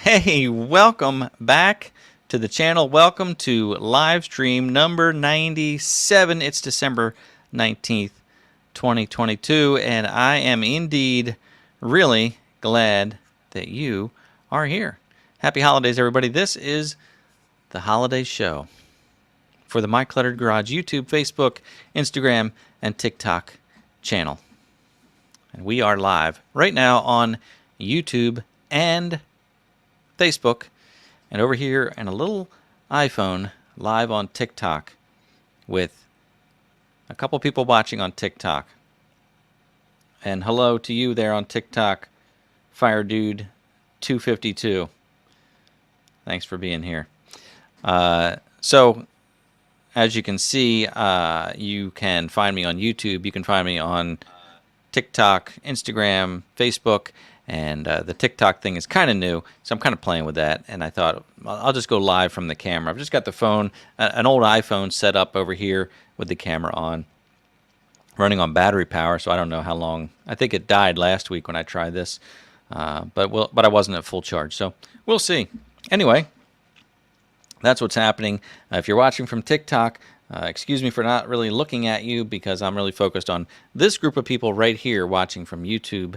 Hey, welcome back to the channel. Welcome to Livestream number 97. It's December 19th, 2022, and I am indeed really glad that you are here. Happy holidays, everybody. This is the holiday show for the My Cluttered Garage YouTube, Facebook, Instagram, and TikTok channel. And we are live right now on YouTube and Facebook, and over here and a little iPhone live on TikTok with a couple people watching on TikTok. And hello to you there on TikTok, Fire Dude 252. Thanks for being here. So as you can see, you can find me on YouTube. You can find me on TikTok, Instagram, Facebook. And the TikTok thing is kind of new, so I'm kind of playing with that. And I thought, I'll just go live from the camera. I've just got the phone, an old iPhone set up over here with the camera on, running on battery power, so I don't know how long. I think it died last week when I tried this, but I wasn't at full charge, so we'll see. Anyway, that's what's happening. If you're watching from TikTok, excuse me for not really looking at you because I'm really focused on this group of people right here watching from YouTube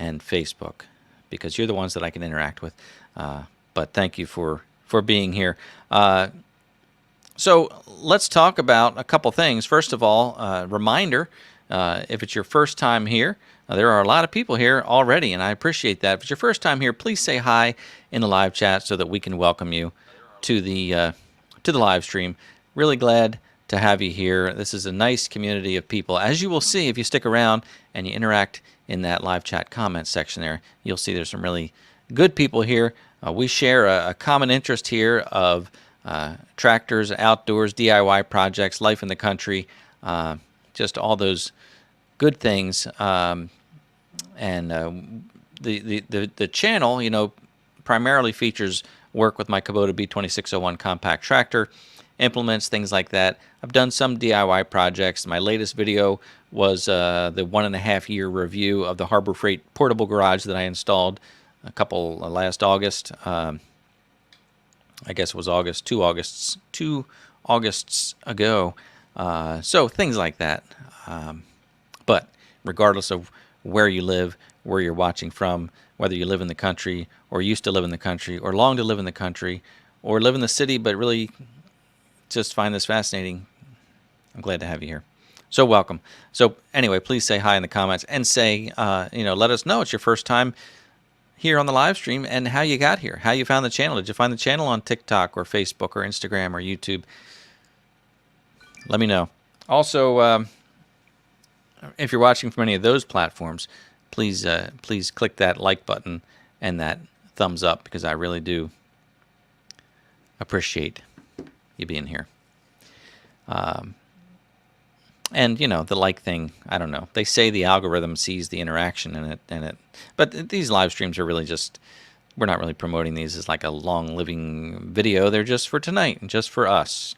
and Facebook, because you're the ones that I can interact with. But thank you for being here. So let's talk about a couple things. First of all, reminder, if it's your first time here, there are a lot of people here already, and I appreciate that. If it's your first time here, please say hi in the live chat so that we can welcome you to the live stream. Really glad to have you here. This is a nice community of people. As you will see, if you stick around and you interact in that live chat comment section there, you'll see there's some really good people here. We share a common interest here of tractors, outdoors, DIY projects, life in the country, just all those good things. And the channel, you know, primarily features work with my Kubota B2601 compact tractor, implements, things like that. I've done some DIY projects. My latest video was the 1.5-year review of the Harbor Freight portable garage that I installed a couple last August. I guess it was August, two Augusts ago. So things like that. But regardless of where you live, where you're watching from, whether you live in the country or used to live in the country or long to live in the country or live in the city but really just find this fascinating, I'm glad to have you here. So welcome. So anyway, please say hi in the comments and say, let us know it's your first time here on the live stream and how you got here, how you found the channel. Did you find the channel on TikTok or Facebook or Instagram or YouTube? Let me know. Also, if you're watching from any of those platforms, please click that like button and that thumbs up, because I really do appreciate you being here. And you know, the like thing, I don't know. They say the algorithm sees the interaction in it, but these live streams are really just, we're not really promoting these as like a long living video. They're just for tonight and just for us,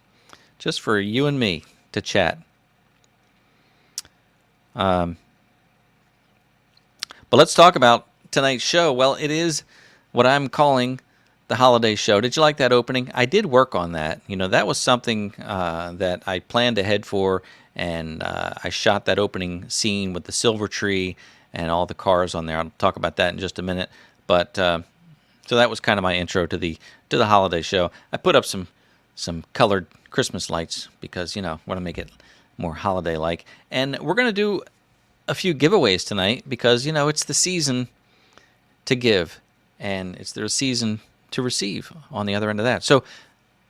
just for you and me to chat. But let's talk about tonight's show. Well, it is what I'm calling the holiday show. Did you like that opening? I did work on that. You know, that was something that I planned ahead for, and I shot that opening scene with the silver tree and all the cars on there. I'll talk about that in just a minute. But so that was kind of my intro to the holiday show. I put up some colored Christmas lights because, you know, want to make it more holiday-like. And we're going to do a few giveaways tonight because, you know, it's the season to give, and it's the season to receive on the other end of that. So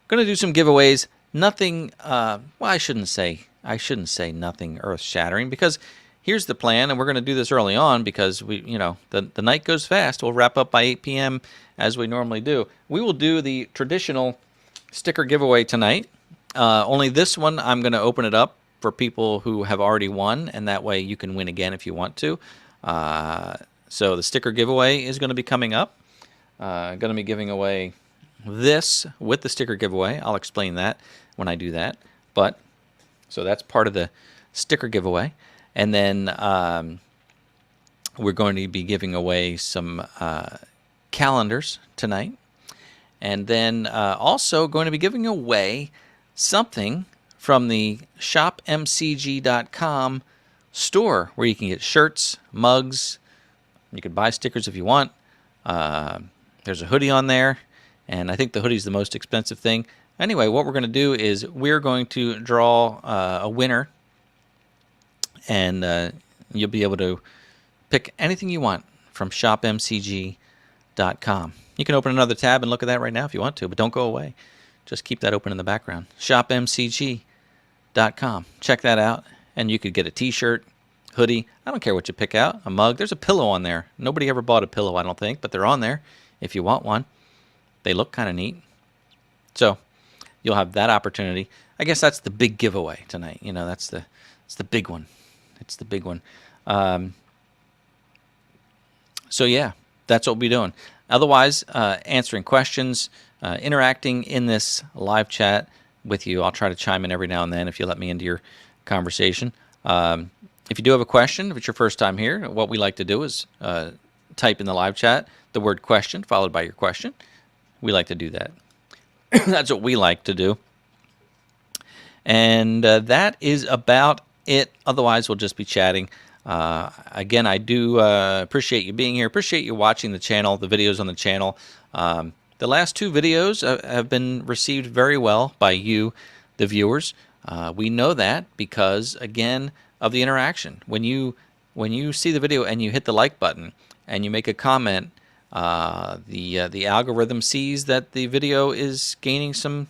going to do some giveaways. Nothing, well, I shouldn't say nothing earth-shattering, because here's the plan, and we're going to do this early on because we, you know, the night goes fast. We'll wrap up by 8 p.m. as we normally do. We will do the traditional sticker giveaway tonight. Only this one, I'm going to open it up for people who have already won, and that way you can win again if you want to. So the sticker giveaway is going to be coming up. Going to be giving away this with the sticker giveaway. I'll explain that when I do that. But so that's part of the sticker giveaway. And then we're going to be giving away some calendars tonight. And then also going to be giving away something from the shopmcg.com store where you can get shirts, mugs. You can buy stickers if you want. There's a hoodie on there, and I think the hoodie's the most expensive thing. Anyway, what we're going to do is we're going to draw a winner, and you'll be able to pick anything you want from shopmcg.com. You can open another tab and look at that right now if you want to, but don't go away. Just keep that open in the background. shopmcg.com. Check that out, and you could get a t-shirt, hoodie. I don't care what you pick out. A mug. There's a pillow on there. Nobody ever bought a pillow, I don't think, but they're on there if you want one. They look kind of neat. So you'll have that opportunity. I guess that's the big giveaway tonight. You know, it's the big one. It's the big one. So yeah, that's what we'll be doing. Otherwise, answering questions, interacting in this live chat with you. I'll try to chime in every now and then if you let me into your conversation. If you do have a question, if it's your first time here, what we like to do is type in the live chat the word question followed by your question. We like to do that. That's what we like to do. And that is about it. Otherwise, we'll just be chatting. Again, I do appreciate you being here. Appreciate you watching the channel, the videos on the channel. The last two videos have been received very well by you, the viewers. We know that because, again, of the interaction. When you see the video and you hit the like button and you make a comment, the algorithm sees that the video is gaining some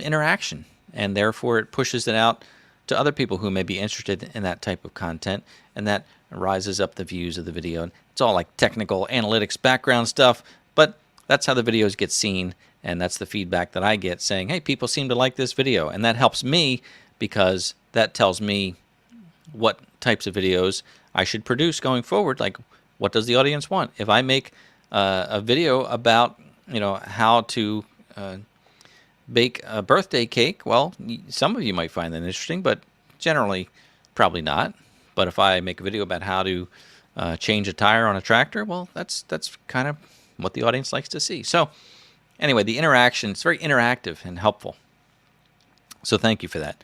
interaction, and therefore it pushes it out to other people who may be interested in that type of content, and that rises up the views of the video. And it's all like technical analytics background stuff, but that's how the videos get seen, and that's the feedback that I get saying, hey, people seem to like this video, and that helps me because that tells me what types of videos I should produce going forward. Like, what does the audience want? If I make a video about, you know, how to bake a birthday cake, well, some of you might find that interesting, but generally probably not. But if I make a video about how to change a tire on a tractor, well, that's kind of what the audience likes to see. So anyway, the interaction, it's very interactive and helpful. So thank you for that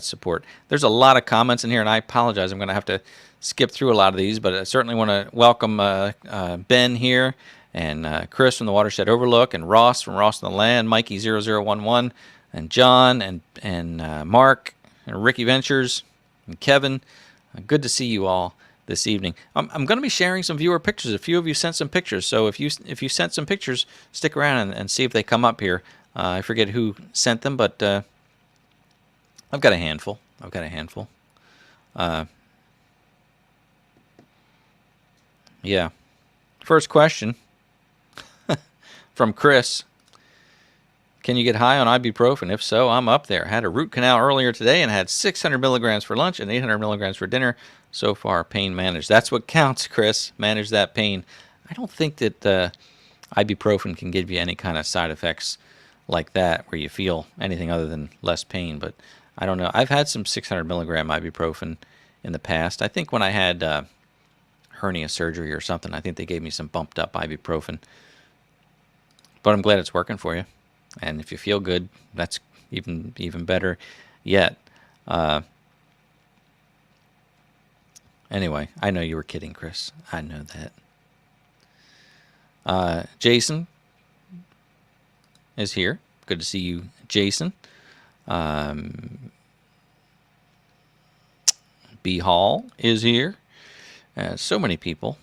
support. There's a lot of comments in here, and I apologize. I'm going to have to skip through a lot of these, but I certainly want to welcome Ben here, and Chris from the Watershed Overlook, and Ross from Ross on the Land, Mikey0011, and John, and Mark, and Ricky Ventures, and Kevin. Good to see you all this evening. I'm going to be sharing some viewer pictures. A few of you sent some pictures, so if you sent some pictures, stick around and see if they come up here. I forget who sent them, but I've got a handful. Yeah. First question from Chris. Can you get high on ibuprofen? If so, I'm up there. Had a root canal earlier today and had 600 milligrams for lunch and 800 milligrams for dinner. So far, pain managed. That's what counts, Chris. Manage that pain. I don't think that ibuprofen can give you any kind of side effects like that where you feel anything other than less pain. But I don't know. I've had some 600 milligram ibuprofen in the past. I think when I had hernia surgery or something, I think they gave me some bumped up ibuprofen. But I'm glad it's working for you. And if you feel good, that's even better yet. Anyway, I know you were kidding, Chris. I know that. Jason is here. Good to see you, Jason. B. Hall is here. So many people,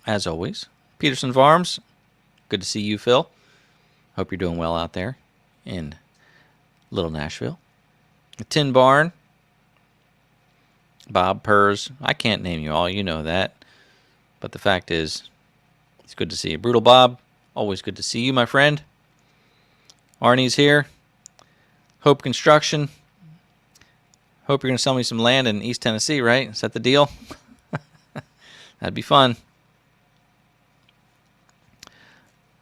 as always. Peterson Farms, good to see you, Phil. Hope you're doing well out there in Little Nashville. The Tin Barn, Bob Purrs. I can't name you all, you know that. But the fact is, it's good to see you. Brutal Bob, always good to see you, my friend. Arnie's here. Hope Construction. Hope you're going to sell me some land in East Tennessee, right? Is that the deal? That'd be fun.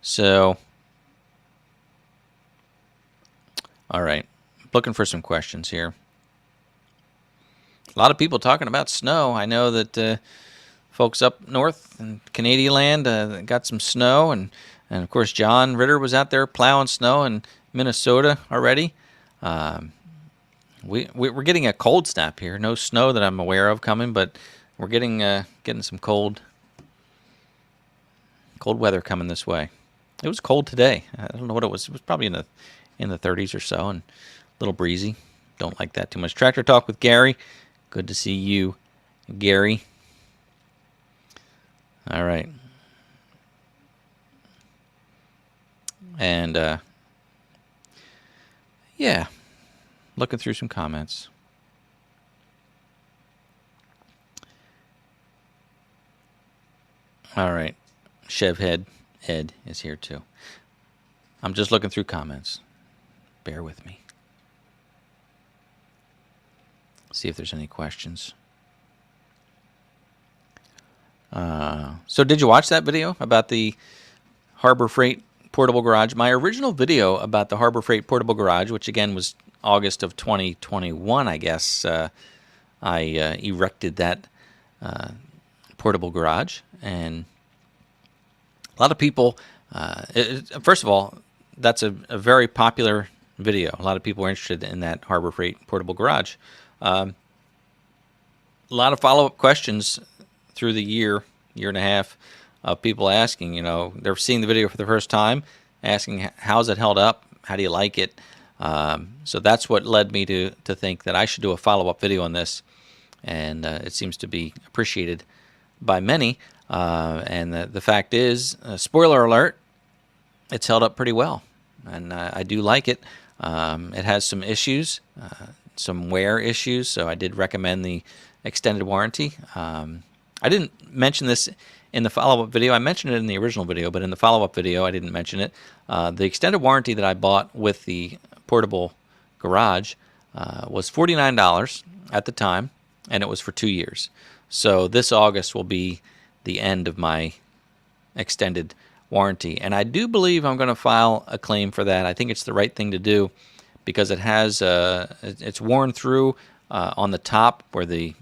So, all right. Looking for some questions here. A lot of people talking about snow. I know that folks up north in Canadian land got some snow, and of course John Ritter was out there plowing snow in Minnesota already. We're getting a cold snap here. No snow that I'm aware of coming, but we're getting some cold weather coming this way. It was cold today. I don't know what it was. It was probably in the 30s or so, and a little breezy. Don't like that too much. Tractor Talk with Gary. Good to see you, Gary. All right. And yeah, looking through some comments. All right. Chevhead Ed is here too. I'm just looking through comments. Bear with me. See if there's any questions. So did you watch that video about the Harbor Freight portable garage? My original video about the Harbor Freight portable garage, which again was August of 2021, I guess, I erected that portable garage. And a lot of people, first of all, that's a very popular video. A lot of people are interested in that Harbor Freight portable garage. A lot of follow-up questions through the year and a half of people asking, they're seeing the video for the first time, asking, how's it held up? How do you like it? So that's what led me to think that I should do a follow-up video on this. And it seems to be appreciated by many. And the fact is, spoiler alert, it's held up pretty well. And I do like it. It has some issues, some wear issues, so I did recommend the extended warranty. I didn't mention this in the follow-up video. I mentioned it in the original video, but in the follow-up video, I didn't mention it. The extended warranty that I bought with the portable garage was $49 at the time, and it was for 2 years. So this August will be the end of my extended warranty. And I do believe I'm going to file a claim for that. I think it's the right thing to do because it has it's worn through on the top where the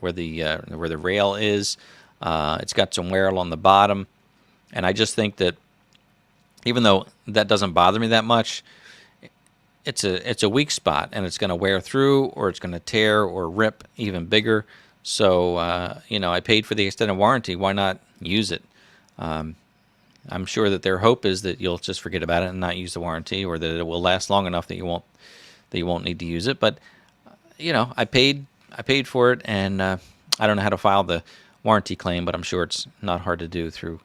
rail is. It's got some wear along the bottom, and I just think that even though that doesn't bother me that much, it's a weak spot, and it's going to wear through, or it's going to tear or rip even bigger. So I paid for the extended warranty. Why not use it? I'm sure that their hope is that you'll just forget about it and not use the warranty, or that it will last long enough that you won't need to use it. But I paid for it, and I don't know how to file the warranty claim, but I'm sure it's not hard to do through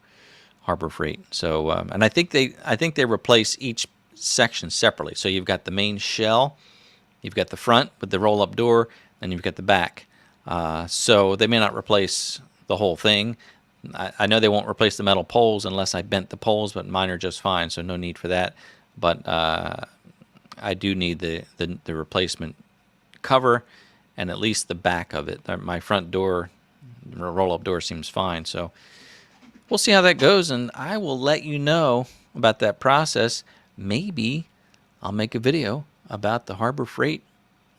Harbor Freight. So and I think they replace each section separately. So you've got the main shell, you've got the front with the roll-up door, and you've got the back. So they may not replace the whole thing. I know they won't replace the metal poles unless I bent the poles, but mine are just fine, so no need for that. But I do need the replacement cover and at least the back of it. My front door, roll-up door, seems fine. So we'll see how that goes, and I will let you know about that process. Maybe I'll make a video about the Harbor Freight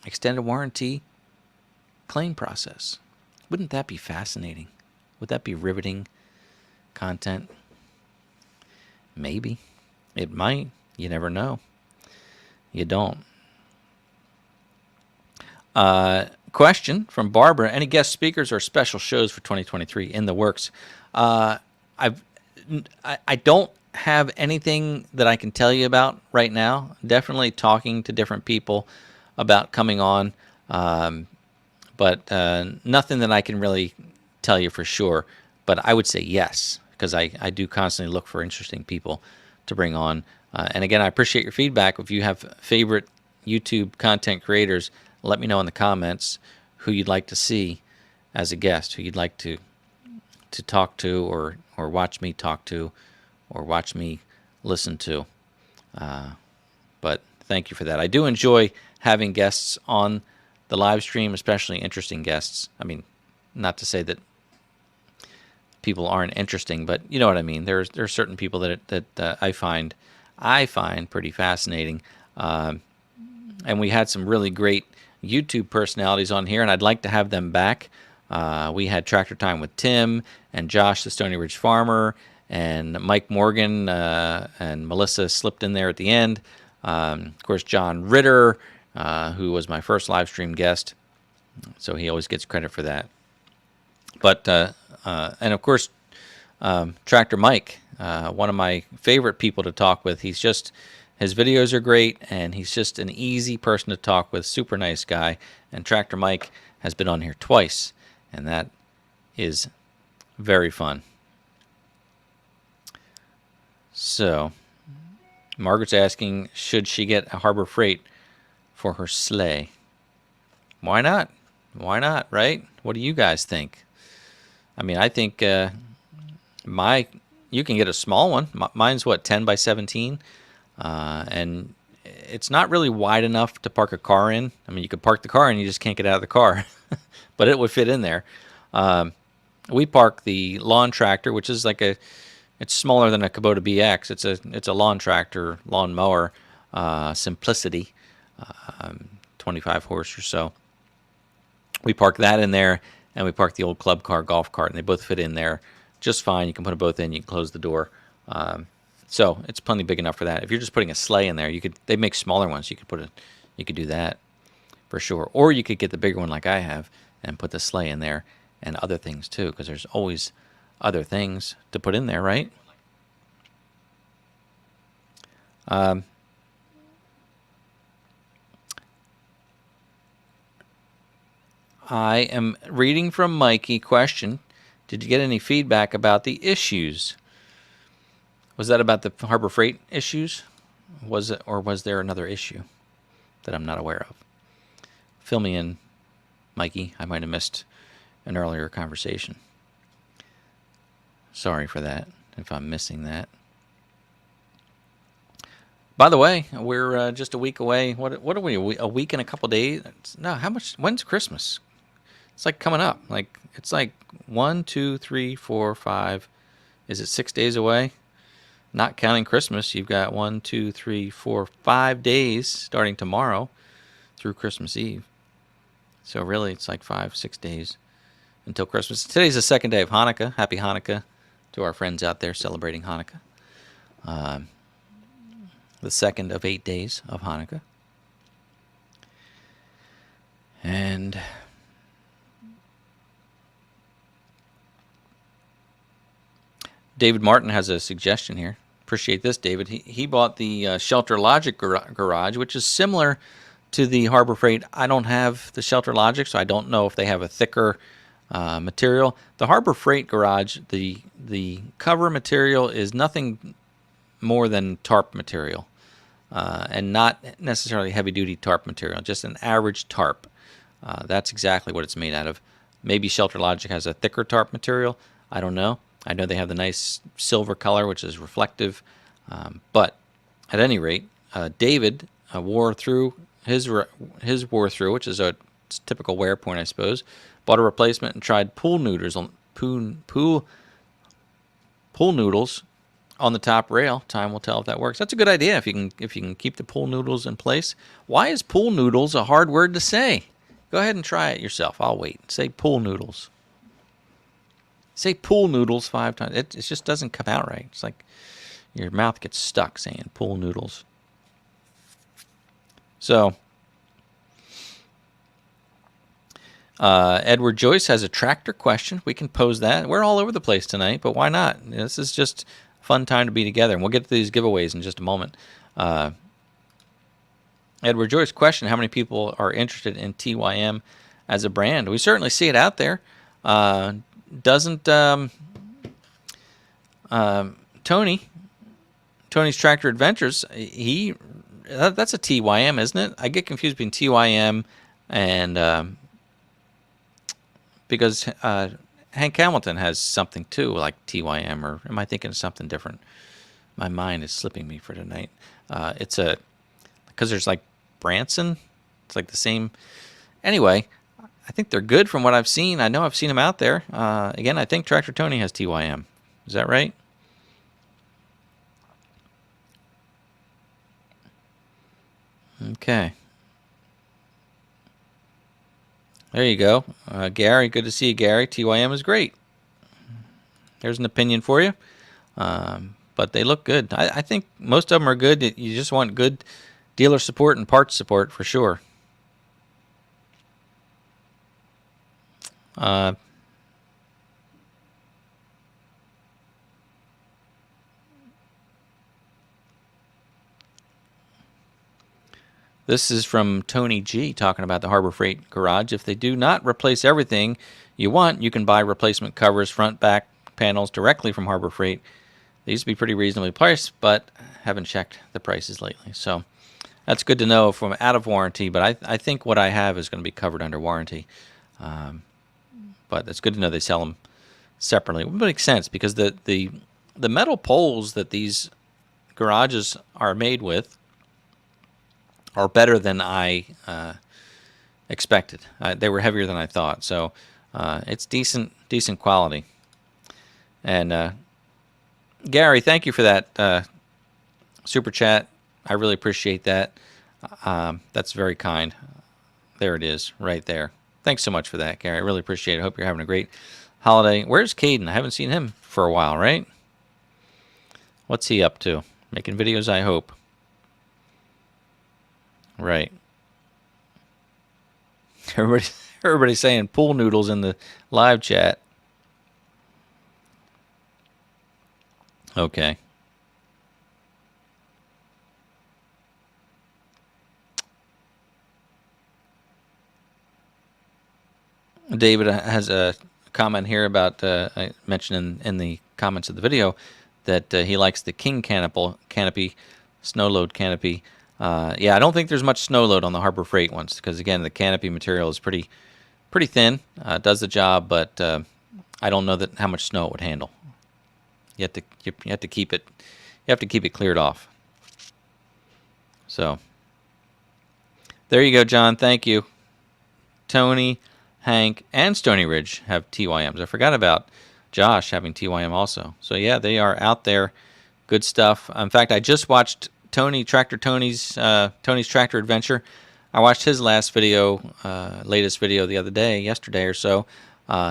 extended warranty claim process. Wouldn't that be fascinating? Would that be riveting content? Maybe. It might. You never know. You don't. question from Barbara. Any guest speakers or special shows for 2023 in the works? I don't have anything that I can tell you about right now. Definitely talking to different people about coming on, but nothing that I can really tell you for sure. But I would say yes, because I do constantly look for interesting people to bring on. And again, I appreciate your feedback. If you have favorite YouTube content creators, let me know in the comments who you'd like to see as a guest, who you'd like to talk to, or watch me talk to, or watch me listen to. But thank you for that. I do enjoy having guests on the live stream, especially interesting guests. I mean, not to say that people aren't interesting, but you know what I mean. There are certain people that I find pretty fascinating. And we had some really great YouTube personalities on here, and I'd like to have them back. We had Tractor Time with Tim and Josh, the Stony Ridge farmer, and Mike Morgan, and Melissa slipped in there at the end. Of course, John Ritter, who was my first live stream guest, so he always gets credit for that. But and of course, Tractor Mike, one of my favorite people to talk with. His videos are great, and he's just an easy person to talk with, super nice guy. And Tractor Mike has been on here twice, and that is very fun. So, Margaret's asking, should she get a Harbor Freight for her sleigh? Why not? Why not, right? What do you guys think? I mean, I think you can get a small one. Mine's, what, 10 by 17? And it's not really wide enough to park a car in. I mean, you could park the car and you just can't get out of the car, but it would fit in there. We park the lawn tractor, which is it's smaller than a Kubota BX. It's a lawn tractor, lawn mower, Simplicity, 25 horse or so. We park that in there, and we park the old club car, golf cart, and they both fit in there just fine. You can put them both in. You can close the door. So it's plenty big enough for that. If you're just putting a sleigh in there, they make smaller ones. You could do that for sure. Or you could get the bigger one like I have and put the sleigh in there and other things too, because there's always other things to put in there, right? I am reading from Mikey. Question: did you get any feedback about the issues? Was that about the Harbor Freight issues? Was it, or was there another issue that I'm not aware of? Fill me in, Mikey. I might have missed an earlier conversation. Sorry for that, if I'm missing that. By the way, we're just a week away. What are we? A week and a couple days? No, how much? When's Christmas? It's like coming up. It's like 1, 2, 3, 4, 5. Is it 6 days away? Not counting Christmas, you've got 1, 2, 3, 4, 5 days starting tomorrow through Christmas Eve. So really, it's like 5, 6 days until Christmas. Today's the second day of Hanukkah. Happy Hanukkah to our friends out there celebrating Hanukkah. The second of 8 days of Hanukkah. And David Martin has a suggestion here. Appreciate this, David. He bought the Shelter Logic garage, which is similar to the Harbor Freight. I don't have the Shelter Logic, so I don't know if they have a thicker material. The Harbor Freight garage, the cover material is nothing more than tarp material, and not necessarily heavy-duty tarp material, just an average tarp. That's exactly what it's made out of. Maybe Shelter Logic has a thicker tarp material. I don't know. I know they have the nice silver color, which is reflective. But at any rate, David wore through his wore through, which is a typical wear point, I suppose. Bought a replacement and tried pool noodles on pool noodles on the top rail. Time will tell if that works. That's a good idea if you can keep the pool noodles in place. Why is pool noodles a hard word to say? Go ahead and try it yourself. I'll wait. Say pool noodles. Say pool noodles 5 times. It just doesn't come out right. It's like your mouth gets stuck saying pool noodles. So, Edward Joyce has a tractor question. We can pose that. We're all over the place tonight, but why not? This is just a fun time to be together, and we'll get to these giveaways in just a moment. Edward Joyce question, how many people are interested in TYM as a brand? We certainly see it out there. Doesn't Tony's Tractor Adventures, that's a TYM, isn't it? I get confused between TYM and because Hank Hamilton has something too, like TYM, or am I thinking of something different? My mind is slipping me for tonight. It's because there's like Branson. It's like the same. Anyway, I think they're good from what I've seen. I know I've seen them out there. Again, I think Tractor Tony has TYM. Is that right? Okay. There you go. Gary, good to see you, Gary. TYM is great. There's an opinion for you. But they look good. I think most of them are good. You just want good dealer support and parts support for sure. This is from TonyG talking about the Harbor Freight garage. If they do not replace everything you want, you can buy replacement covers, front, back panels directly from Harbor Freight. They used to be pretty reasonably priced, but haven't checked the prices lately. So that's good to know if I'm out of warranty, but I think what I have is going to be covered under warranty. But it's good to know they sell them separately. It makes sense because the metal poles that these garages are made with are better than I expected. They were heavier than I thought, so it's decent quality. And Gary, thank you for that super chat. I really appreciate that. That's very kind. There it is, right there. Thanks so much for that, Gary. I really appreciate it. Hope you're having a great holiday. Where's Kaden? I haven't seen him for a while, right? What's he up to? Making videos, I hope. Right. Everybody's saying pool noodles in the live chat. Okay. David has a comment here about I mentioned in the comments of the video that he likes the King canopy, snow load canopy. Yeah, I don't think there's much snow load on the Harbor Freight ones because again the canopy material is pretty thin. Does the job, but I don't know how much snow it would handle. You have to keep it cleared off. So there you go, John. Thank you. Tony, Hank, and Stony Ridge have TYMs. I forgot about Josh having TYM also. So yeah, they are out there. Good stuff. In fact, I just watched Tony's Tractor Adventure. I watched his latest video yesterday or so.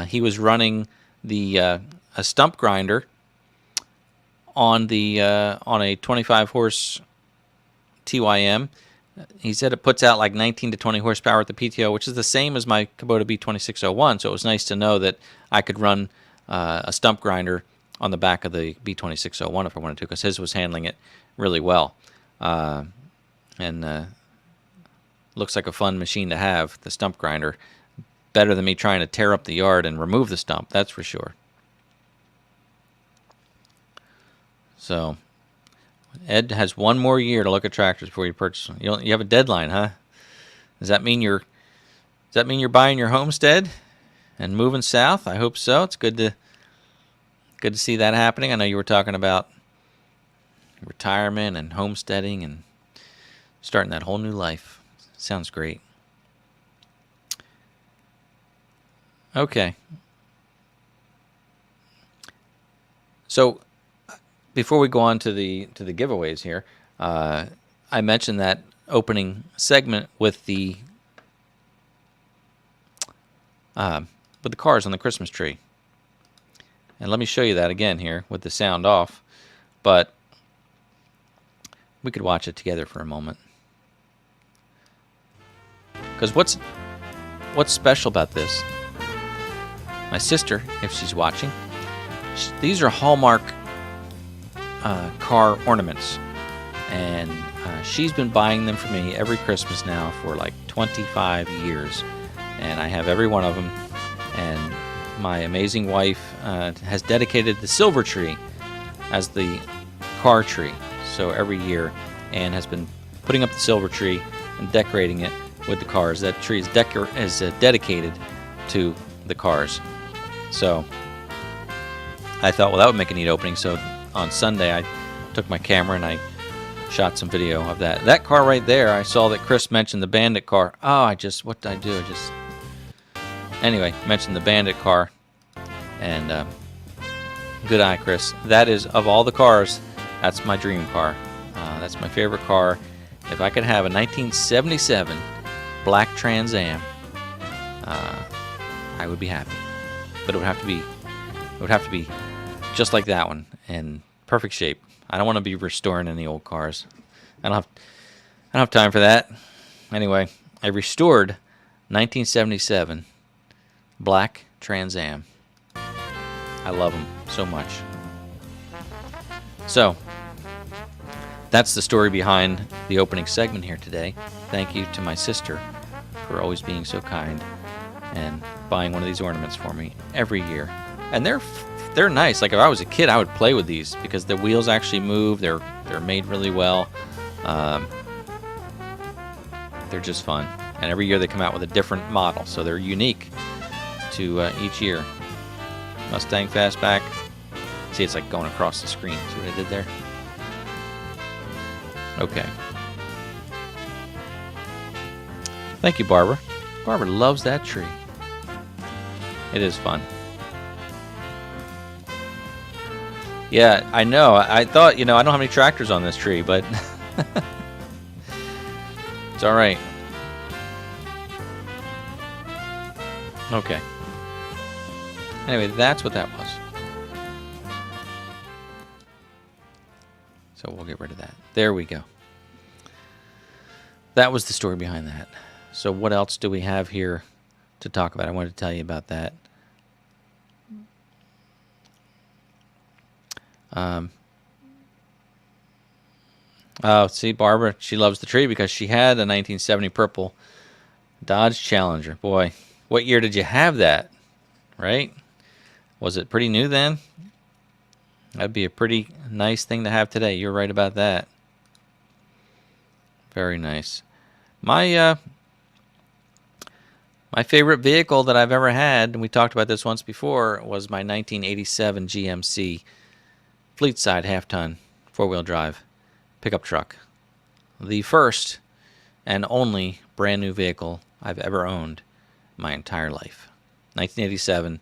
He was running a stump grinder on a 25 horse TYM. He said it puts out like 19 to 20 horsepower at the PTO, which is the same as my Kubota B2601. So it was nice to know that I could run a stump grinder on the back of the B2601 if I wanted to, because his was handling it really well. And looks like a fun machine to have, the stump grinder. Better than me trying to tear up the yard and remove the stump, that's for sure. So Ed has one more year to look at tractors before you purchase them. You have a deadline, huh? Does that mean you're buying your homestead and moving south? I hope so. It's good to see that happening. I know you were talking about retirement and homesteading and starting that whole new life. Sounds great. Okay. So before we go on to the giveaways here, I mentioned that opening segment with the cars on the Christmas tree, and let me show you that again here with the sound off. But we could watch it together for a moment, because what's special about this? My sister, if she's watching, these are Hallmark car ornaments, and she's been buying them for me every Christmas now for like 25 years, and I have every one of them. And my amazing wife has dedicated the silver tree as the car tree, so every year, and has been putting up the silver tree and decorating it with the cars. That tree is dedicated to the cars. So I thought, well, that would make a neat opening. So on Sunday, I took my camera and I shot some video of that. That car right there, I saw that Chris mentioned the Bandit car. Oh, what did I do? Anyway, mentioned the Bandit car. And good eye, Chris. That is, of all the cars, that's my dream car. That's my favorite car. If I could have a 1977 black Trans Am, I would be happy. But it would have to be just like that one, in perfect shape. I don't want to be restoring any old cars. I don't have time for that. Anyway, I restored 1977 black Trans Am. I love them so much. So, that's the story behind the opening segment here today. Thank you to my sister for always being so kind and buying one of these ornaments for me every year. And they're nice. Like if I was a kid, I would play with these because the wheels actually move. They're made really well. They're just fun. And every year they come out with a different model, so they're unique to each year. Mustang Fastback. See, it's like going across the screen. See what I did there? Okay. Thank you, Barbara. Barbara loves that tree. It is fun. Yeah, I know. I thought, I don't have any tractors on this tree, but it's all right. Okay. Anyway, that's what that was. So we'll get rid of that. There we go. That was the story behind that. So what else do we have here to talk about? I wanted to tell you about that. Oh, see, Barbara, she loves the tree because she had a 1970 purple Dodge Challenger. Boy, what year did you have that? Right? Was it pretty new then? That'd be a pretty nice thing to have today. You're right about that. Very nice. My favorite vehicle that I've ever had, and we talked about this once before, was my 1987 GMC fleet-side half-ton four-wheel drive pickup truck. The first and only brand new vehicle I've ever owned my entire life. 1987,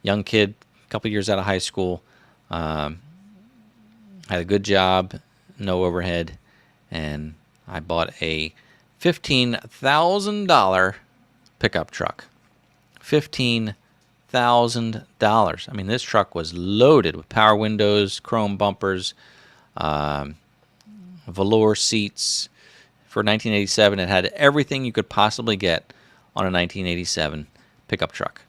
young kid, a couple years out of high school, had a good job, no overhead, and I bought a $15,000 pickup truck. $15,000. I mean, this truck was loaded with power windows, chrome bumpers, velour seats. For 1987, it had everything you could possibly get on a 1987 pickup truck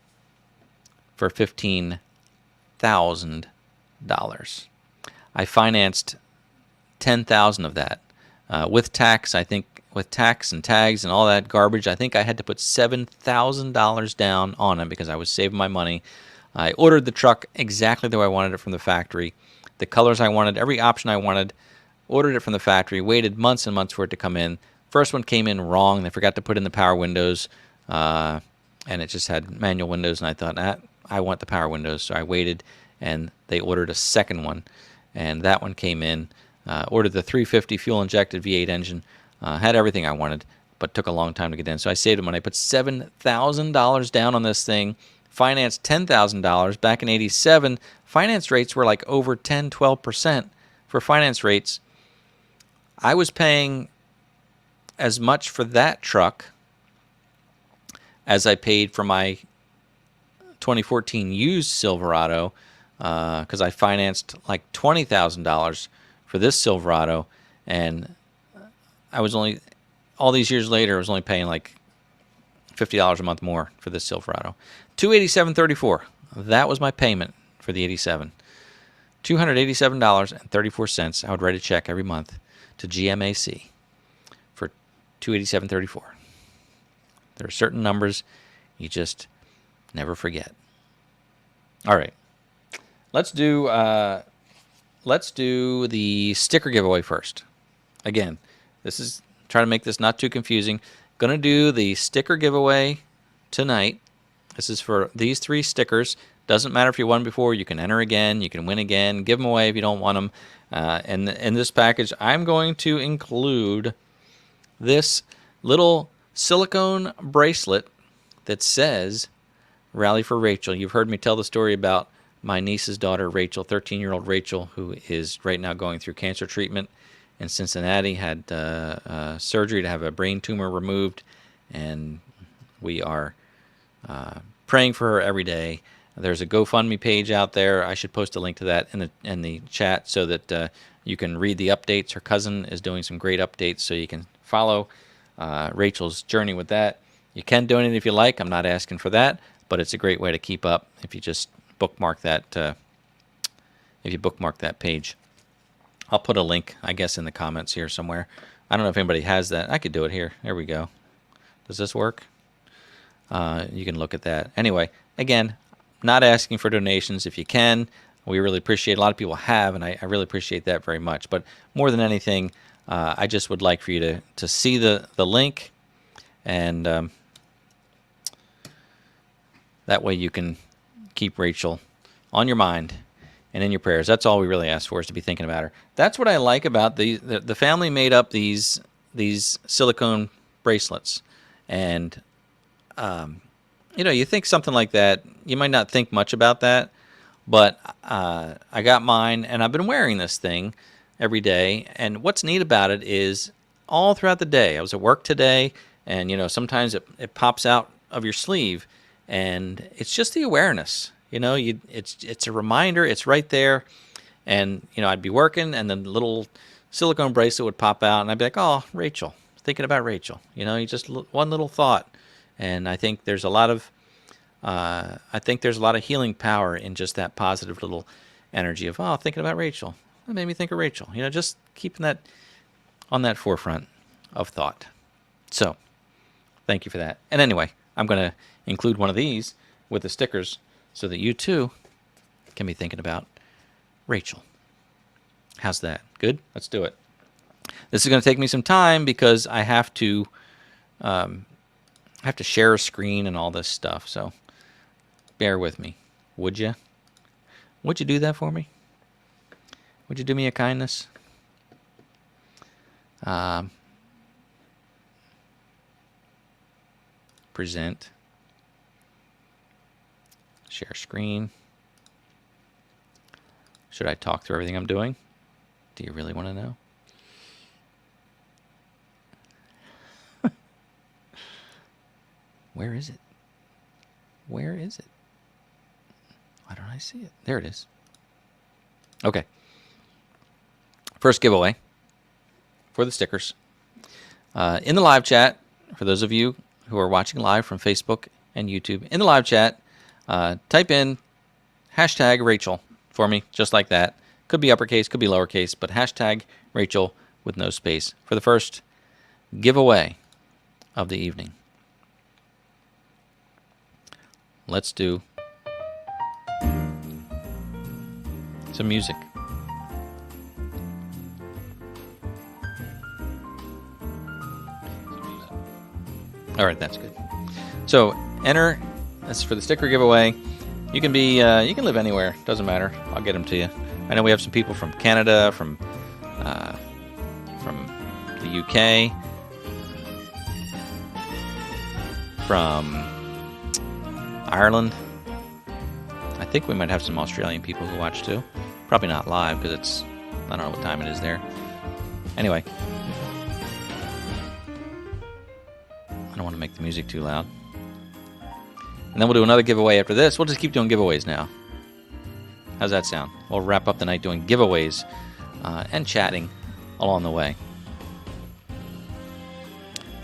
for $15,000. I financed $10,000 of that. With tax, I think, with tax and tags and all that garbage, I think I had to put $7,000 down on it because I was saving my money. I ordered the truck exactly the way I wanted it from the factory. The colors I wanted, every option I wanted, ordered it from the factory, waited months and months for it to come in. First one came in wrong. They forgot to put in the power windows, and it just had manual windows, and I thought, I want the power windows. So I waited, and they ordered a second one, and that one came in. Ordered the 350 fuel-injected V8 engine. Had everything I wanted, but took a long time to get in. So I saved money. I put $7,000 down on this thing, financed $10,000. Back in 87, finance rates were like over 10, 12% for finance rates. I was paying as much for that truck as I paid for my 2014 used Silverado, because I financed like $20,000 for this Silverado, and I was only, all these years later, I was only paying like $50 a month more for this Silverado. $287.34. That was my payment for the 87. $287.34. I would write a check every month to GMAC for $287.34. There are certain numbers you just never forget. All right, let's do the sticker giveaway first. Again, this is trying to make this not too confusing. Going to do the sticker giveaway tonight. This is for these 3 stickers. Doesn't matter if you won before. You can enter again. You can win again. Give them away if you don't want them. And in this package, I'm going to include this little silicone bracelet that says Rally for Rachel. You've heard me tell the story about my niece's daughter, Rachel, 13-year-old Rachel, who is right now going through cancer treatment in Cincinnati, had surgery to have a brain tumor removed, and we are praying for her every day. There's a GoFundMe page out there. I should post a link to that in the chat so that you can read the updates. Her cousin is doing some great updates, so you can follow Rachel's journey with that. You can donate if you like. I'm not asking for that, but it's a great way to keep up if you just bookmark that. If you bookmark that page, I'll put a link, I guess, in the comments here somewhere. I don't know if anybody has that. I could do it here. There we go. Does this work? You can look at that. Anyway, again, not asking for donations if you can. We really appreciate it. A lot of people have, and I really appreciate that very much. But more than anything, I just would like for you to see the link, and that way you can keep Rachel on your mind and in your prayers. That's all we really ask for, is to be thinking about her. That's what I like about the family made up these silicone bracelets. And, you think something like that, you might not think much about that, but I got mine, and I've been wearing this thing every day. And what's neat about it is all throughout the day. I was at work today, and, sometimes it pops out of your sleeve, and it's just the awareness. It's a reminder. It's right there, and I'd be working, and then the little silicone bracelet would pop out, and I'd be like, "Oh, Rachel, thinking about Rachel." You just one little thought, and I think there's a lot of healing power in just that positive little energy of, "Oh, thinking about Rachel. That made me think of Rachel." Just keeping that on that forefront of thought. So, thank you for that. And anyway, I'm going to include one of these with the stickers, so that you too can be thinking about Rachel. How's that? Good? Let's do it. This is going to take me some time because I have to share a screen and all this stuff. So bear with me, would you? Would you do that for me? Would you do me a kindness? Present. Share screen. Should I talk through everything I'm doing? Do you really want to know? Where is it? Where is it? Why don't I see it? There it is. Okay. First giveaway for the stickers. In the live chat, for those of you who are watching live from Facebook and YouTube, in the live chat, type in hashtag Rachel for me, just like that. Could be uppercase, could be lowercase, but hashtag Rachel with no space for the first giveaway of the evening. Let's do some music. All right, that's good. So enter. That's for the sticker giveaway. You can be, you can live anywhere. Doesn't matter. I'll get them to you. I know we have some people from Canada, from the UK, from Ireland. I think we might have some Australian people who watch too. Probably not live because it's, I don't know what time it is there. Anyway, I don't want to make the music too loud. And then we'll do another giveaway after this. We'll just keep doing giveaways now. How's that sound? We'll wrap up the night doing giveaways and chatting along the way.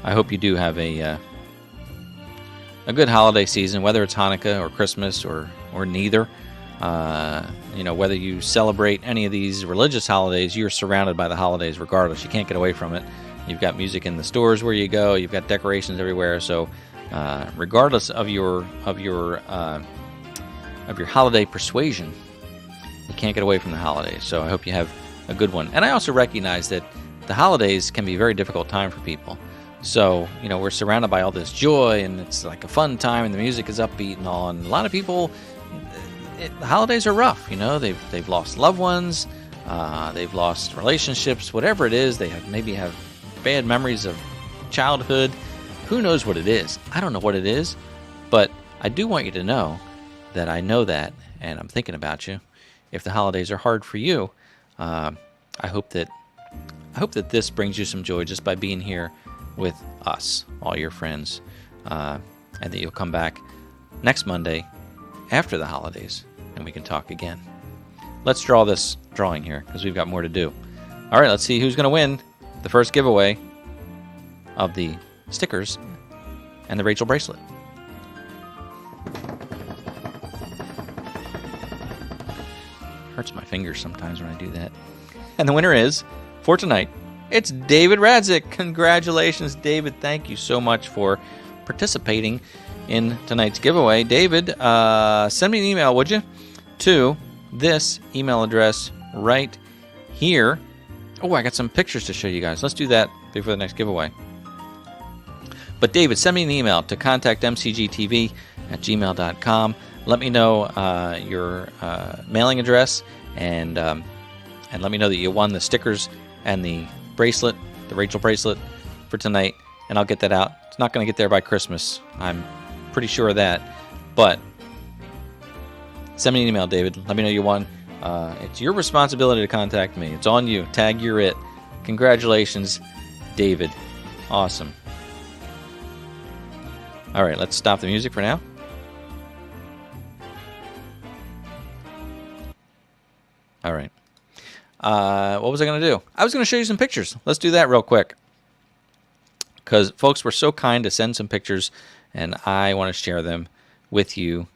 I hope you do have a a good holiday season, whether it's Hanukkah or Christmas or neither. Whether you celebrate any of these religious holidays, you're surrounded by the holidays regardless. You can't get away from it. You've got music in the stores where you go. You've got decorations everywhere. So, regardless of your holiday persuasion, you can't get away from the holidays. So I hope you have a good one. And I also recognize that the holidays can be a very difficult time for people. So, we're surrounded by all this joy, and it's like a fun time, and the music is upbeat and all. And a lot of people, the holidays are rough. They've lost loved ones, they've lost relationships, whatever it is. They maybe have bad memories of childhood. Who knows what it is? I don't know what it is, but I do want you to know that I know that, and I'm thinking about you. If the holidays are hard for you, I hope that this brings you some joy just by being here with us, all your friends, and that you'll come back next Monday after the holidays, and we can talk again. Let's draw this drawing here, because we've got more to do. All right, let's see who's going to win the first giveaway of the stickers and the Rachel bracelet. Hurts my fingers sometimes when I do that. And the winner is, for tonight, it's David Radzik. Congratulations, David. Thank you so much for participating in tonight's giveaway. David, send me an email, would you, to this email address right here. Oh, I got some pictures to show you guys. Let's do that before the next giveaway. But David, send me an email to contactmcgtv@gmail.com. Let me know your mailing address, and let me know that you won the stickers and the bracelet, the Rachel bracelet, for tonight, and I'll get that out. It's not going to get there by Christmas. I'm pretty sure of that. But send me an email, David. Let me know you won. It's your responsibility to contact me. It's on you. Tag you're it. Congratulations, David. Awesome. All right, let's stop the music for now. All right. What was I going to do? I was going to show you some pictures. Let's do that real quick. Because folks were so kind to send some pictures, and I want to share them with you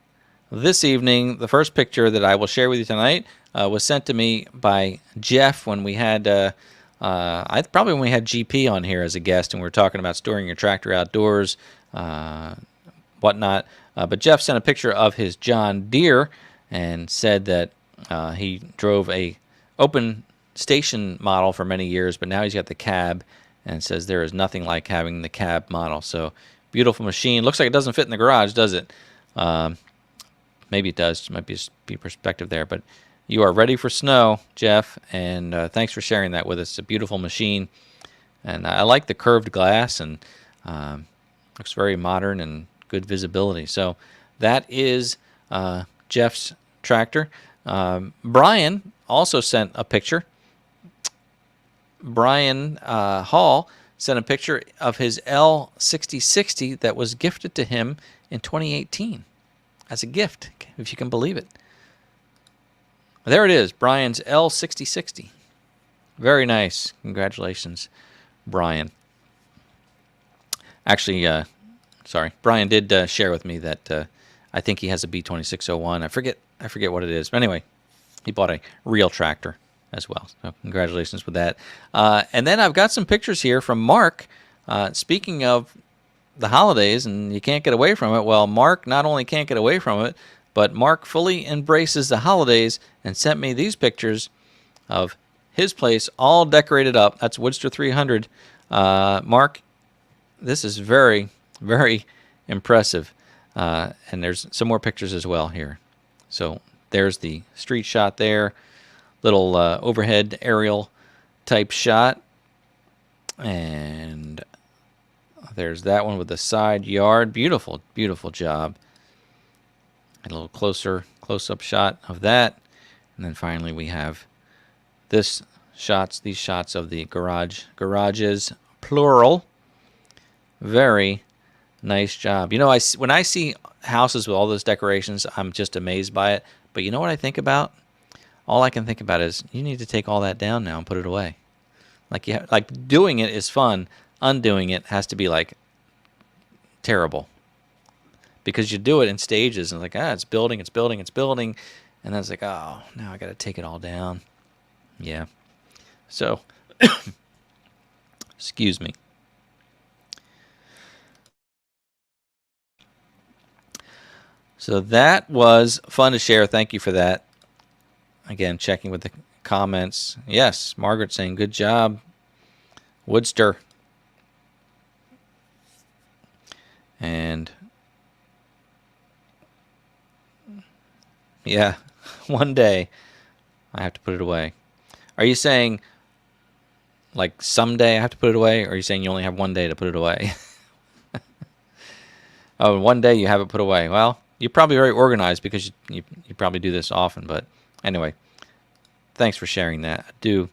this evening. The first picture that I will share with you tonight was sent to me by Jeff when we had, probably when we had GP on here as a guest, and we were talking about storing your tractor outdoors, whatnot. But Jeff sent a picture of his John Deere and said that he drove a open station model for many years, but now he's got the cab, and says there is nothing like having the cab model. So beautiful machine. Looks like it doesn't fit in the garage, does it? Maybe it does. Might be perspective there. But you are ready for snow, Jeff, and thanks for sharing that with us. It's a beautiful machine, and I like the curved glass, and looks very modern and good visibility. So that is Jeff's tractor. Brian also sent a picture. Brian Hall sent a picture of his L6060 that was gifted to him in 2018 as a gift, if you can believe it. There it is, Brian's L6060. Very nice. Congratulations, Brian. Actually, sorry, Brian did share with me that I think he has a B2601. I forget what it is. But anyway, he bought a real tractor as well. So congratulations with that. And then I've got some pictures here from Mark. Speaking of the holidays, and you can't get away from it. Well, Mark not only can't get away from it, but Mark fully embraces the holidays and sent me these pictures of his place all decorated up. That's Woodster 300. Mark, this is very, very impressive. And there's some more pictures as well here. So there's the street shot there. Little overhead aerial type shot. And there's that one with the side yard. Beautiful, beautiful job. A little close-up shot of that. And then finally we have these shots of the garages, plural. Very nice job. You know, when I see houses with all those decorations, I'm just amazed by it. But you know what I think about? All I can think about is you need to take all that down now and put it away. Like doing it is fun. Undoing it has to be like terrible. because you do it in stages, and like, it's building, it's building, it's building, and then it's like, oh, now I got to take it all down. Yeah. So, excuse me. So that was fun to share. Thank you for that. Again, checking with the comments. Yes, Margaret saying, good job, Woodster. And yeah, one day I have to put it away. Are you saying like someday I have to put it away? Or are you saying you only have one day to put it away? Oh, one day you have it put away. Well, you're probably very organized because you probably do this often. But anyway, thanks for sharing that. I do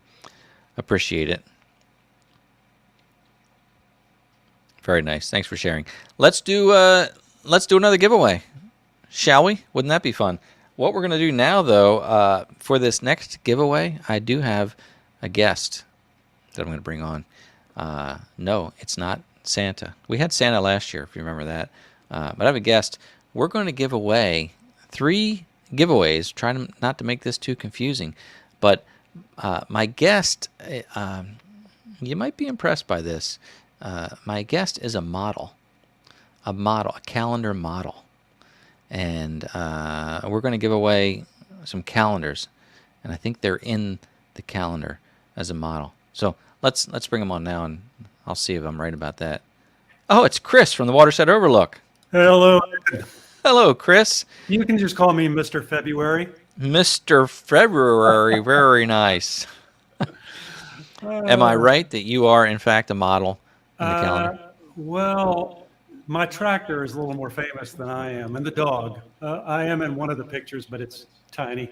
appreciate it. Very nice. Thanks for sharing. Let's do another giveaway, shall we? Wouldn't that be fun? What we're going to do now, though, for this next giveaway, I do have a guest that I'm going to bring on. No, it's not Santa. We had Santa last year, if you remember that. But I have a guest. We're going to give away 3 giveaways. Try not to make this too confusing. But my guest, you might be impressed by this. My guest is a calendar model. And we're going to give away some calendars. And I think they're in the calendar as a model. So let's bring them on now, and I'll see if I'm right about that. Oh, it's Chris from the Watershed Overlook. Hello. Hello, Chris. You can just call me Mr. February. Mr. February, very nice. Am I right that you are, in fact, a model in the calendar? Well, my tractor is a little more famous than I am, and the dog. I am in one of the pictures, but it's tiny.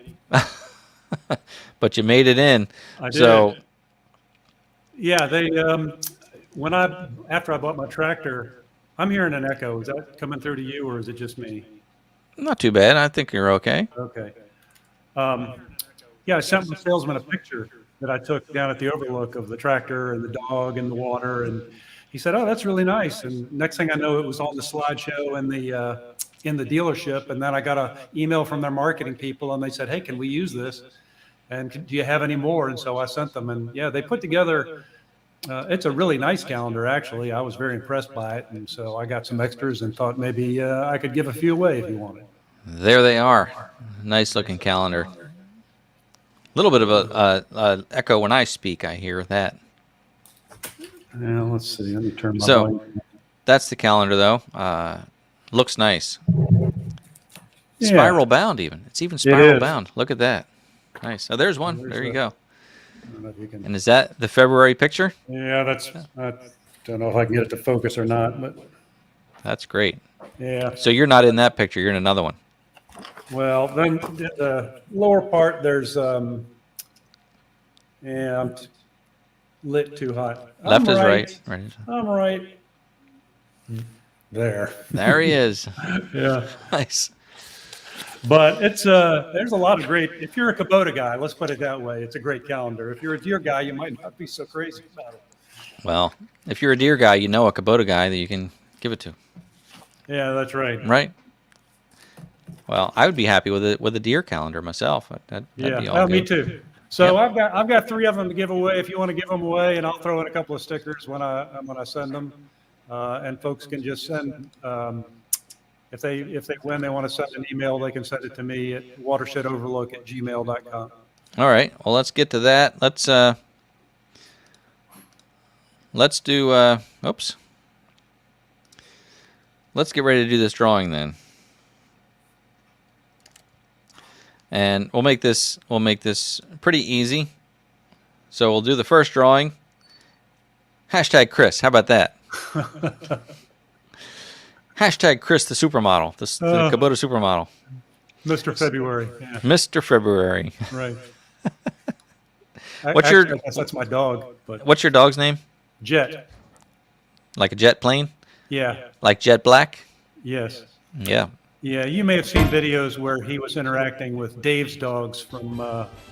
But you made it in. I did. So, yeah, they after I bought my tractor, I'm hearing an echo. Is that coming through to you, or is it just me? not too bad. I think you're okay. Okay. Yeah, I sent my salesman a picture that I took down at the Overlook of the tractor and the dog and the water, and he said, "Oh, that's really nice." And next thing I know, it was on the slideshow in the dealership. And then I got an email from their marketing people, and they said, "Hey, can we use this? And do you have any more?" And so I sent them, and yeah, they put together. It's a really nice calendar, actually. I was very impressed by it, and so I got some extras and thought maybe I could give a few away if you wanted. There they are. Nice looking calendar. A little bit of a echo when I speak. I hear that. Yeah, let's see. Let me turn my So volume. that's the calendar, though. Looks nice. Yeah. Spiral bound, even. It's even spiral bound. Look at that. Nice. Oh, there's one. There you go. I don't know if you can. And is that the February picture? Yeah, I don't know if I can get it to focus or not, but That's great. yeah. So you're not in that picture. You're in another one. Well, then the lower part, there's I'm lit too hot. Left is right. Right is I'm right. There. There he is. Yeah. Nice. But it's there's a lot of great. If you're a Kubota guy, let's put it that way, it's a great calendar. If you're a deer guy, you might not be so crazy about it. Well, if you're a deer guy, you know a Kubota guy that you can give it to. Yeah, that's right. Right? Well, I would be happy with a deer calendar myself. That'd Yeah, be all well, me good. too. So Yep. I've got 3 of them to give away. If you want to give them away, and I'll throw in a couple of stickers when I send them, and folks can just send. If they when they want to send an email, they can send it to me at watershedoverlook@gmail.com. All right. Well, let's get to that. Let's do. Oops. Let's get ready to do this drawing then. And we'll make this pretty easy. So we'll do the first drawing. Hashtag Chris. How about that? Hashtag Chris the supermodel, the Kubota supermodel. Mr. February. Yeah, Mr. February. right. What's Actually, I guess that's my dog, but What's your dog's name? Jet. Like a jet plane? Yeah. Like Jet Black? Yes. Yeah. Yeah, you may have seen videos where he was interacting with Dave's dogs from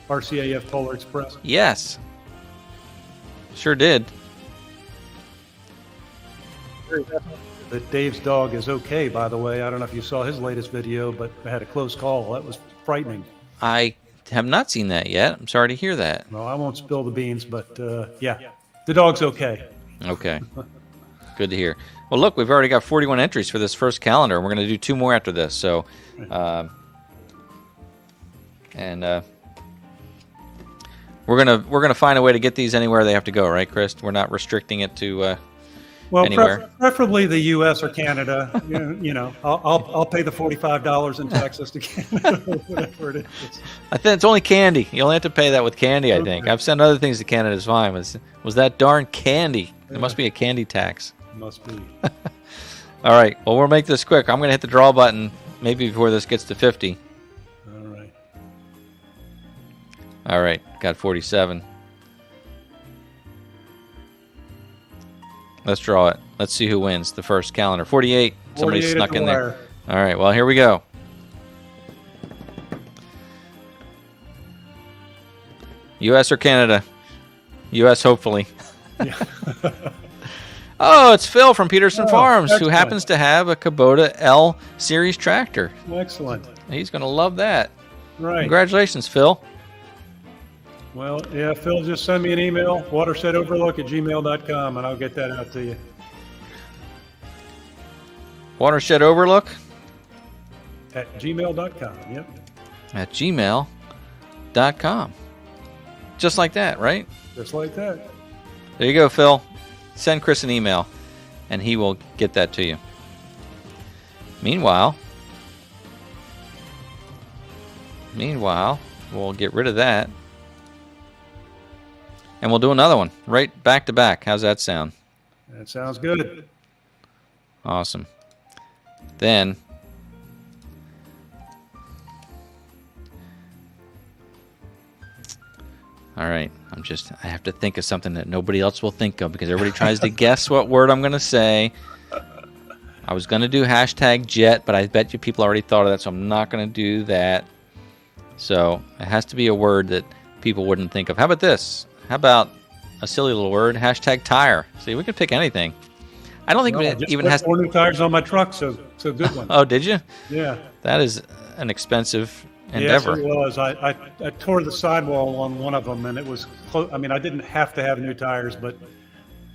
RCAF Polar Express. Yes. Sure did. that Dave's dog is okay, by the way. I don't know if you saw his latest video, but I had a close call. That was frightening. I have not seen that yet. I'm sorry to hear that. Well, I won't spill the beans, but yeah, the dog's okay. Okay. Good to hear. Well, look, we've already got 41 entries for this first calendar. We're going to do 2 more after this. So, we're gonna find a way to get these anywhere they have to go, right, Chris? We're not restricting it to anywhere. Preferably the U.S. or Canada. I'll pay the $45 in taxes to Canada, whatever it is. I think it's only candy. You only have to pay that with candy, I think. I've sent other things to Canada, it's fine. Was that darn candy? There must be a candy tax. Must be. All right. Well, we'll make this quick. I'm going to hit the draw button maybe before this gets to 50. All right. All right. Got 47. Let's draw it. Let's see who wins the first calendar. 48. Somebody 48 snuck in there. wire. All right. Well, here we go. U.S. or Canada? U.S. hopefully. Yeah. Oh, it's Phil from Peterson Farms, excellent. who happens to have a Kubota L Series tractor. Excellent. He's going to love that. Right. Congratulations, Phil. Well, yeah, Phil, just send me an email, watershedoverlook@gmail.com, and I'll get that out to you. Watershed Overlook At gmail.com, yep. at gmail.com. Just like that, right? Just like that. There you go, Phil. Send Chris an email, and he will get that to you. Meanwhile, we'll get rid of that. And we'll do another one right back to back. How's that sound? That sounds good. Awesome. Then all right, I have to think of something that nobody else will think of because everybody tries to guess what word I'm going to say. I was going to do hashtag jet, but I bet you people already thought of that, so I'm not going to do that. So it has to be a word that people wouldn't think of. How about this? How about a silly little word, hashtag tire? See, we could pick anything. I don't think it even has 4 new tires on my truck, so good one. Oh, did you? Yeah. That is an expensive endeavor. Yes, it was. I tore the sidewall on one of them, and it was close. I mean, I didn't have to have new tires, but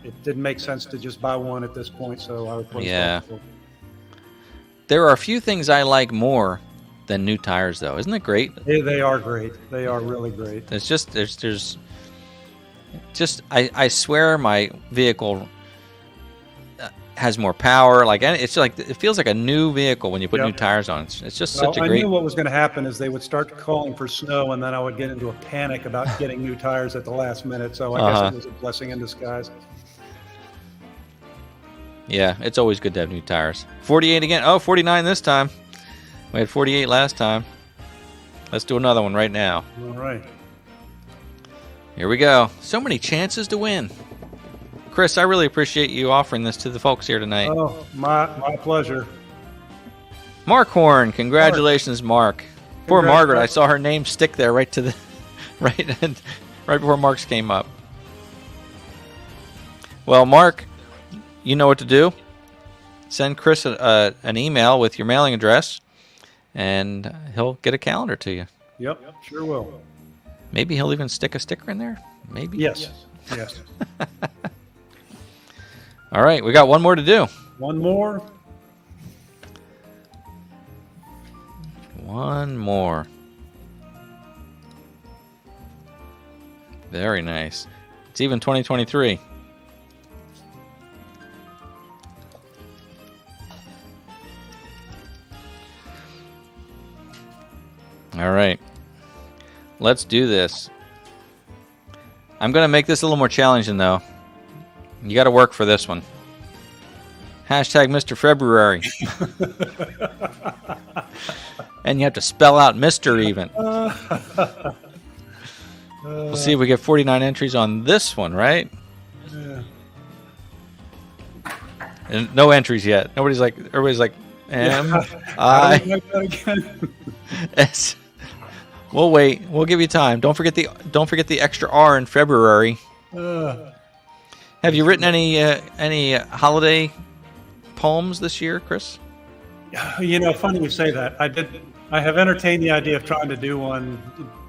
it didn't make sense to just buy one at this point, so I replaced Yeah. all. There are a few things I like more than new tires, though. Isn't it great? They are great. They are really great. There's I swear my vehicle has more power. Like it's like it feels like a new vehicle when you put new tires on. It's just such a great. I knew what was going to happen is they would start calling for snow, and then I would get into a panic about getting new tires at the last minute. So I guess it was a blessing in disguise. Yeah, it's always good to have new tires. 48 again. Oh, 49 this time. We had 48 last time. Let's do another one right now. All right. Here we go. So many chances to win. Chris, I really appreciate you offering this to the folks here tonight. Oh, my pleasure. Mark Horn, congratulations, Mark. Poor Margaret, I saw her name stick there right to the right before Mark's came up. Well, Mark, you know what to do. Send Chris an email with your mailing address, and he'll get a calendar to you. Yep, sure will. Maybe he'll even stick a sticker in there. Maybe. Yes. All right, we got one more to do. One more. One more. Very nice. It's even 2023. All right. Let's do this. I'm going to make this a little more challenging, though. You got to work for this one. Hashtag Mr. February. And you have to spell out Mr. even. We'll see if we get 49 entries on this one, right? Yeah. And no entries yet. Everybody's like, S. We'll wait. We'll give you time. Don't forget the extra R in February. Have you written any holiday poems this year, Chris? You know, funny you say that. I have entertained the idea of trying to do one,